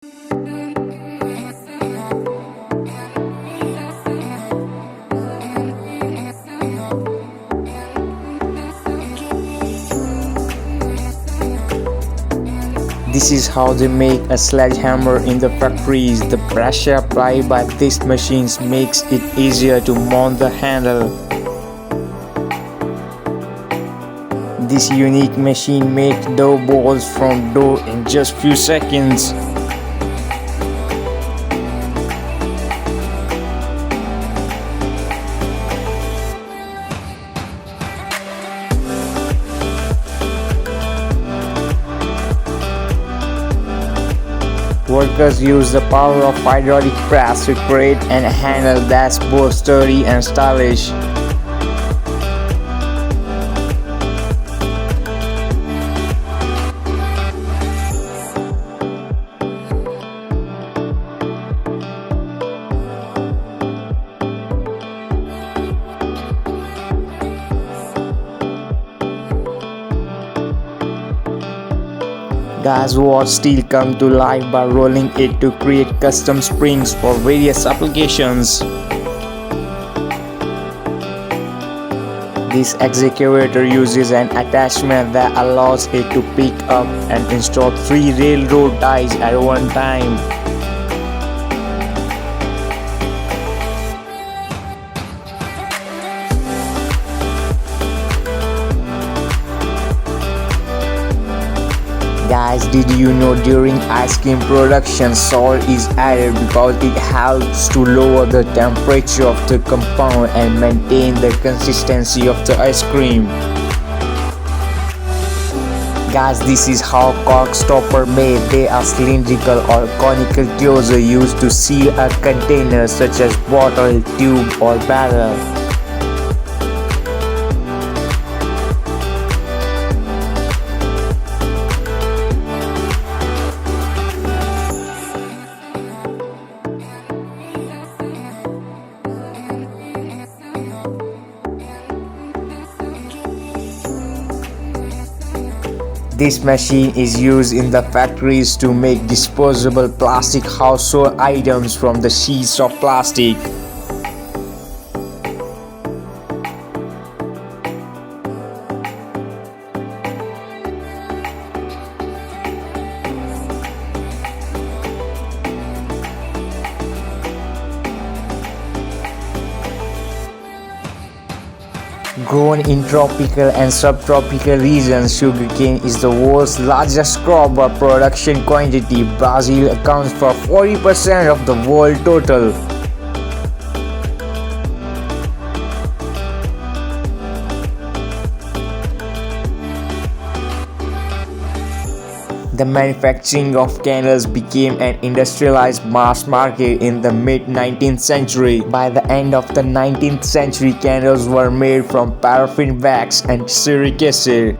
This is how they make a sledgehammer in the factories. The pressure applied by these machines makes it easier to mount the handle. This unique machine makes dough balls from dough in just few seconds. Workers use the power of hydraulic press to create a handle that's both sturdy and stylish. Guys, watch steel come to life by rolling it to create custom springs for various applications. This excavator uses an attachment that allows it to pick up and install 3 railroad ties at one time. Guys, did you know during ice cream production salt is added because it helps to lower the temperature of the compound and maintain the consistency of the ice cream? Guys, this is how cork stopper made. They are cylindrical or conical closure used to seal a container such as bottle, tube or barrel. This machine is used in the factories to make disposable plastic household items from the sheets of plastic. Grown in tropical and subtropical regions, sugarcane is the world's largest crop by production quantity. Brazil accounts for 40% of the world total. The manufacturing of candles became an industrialized mass market in the mid-19th century. By the end of the 19th century, candles were made from paraffin wax and silica acid.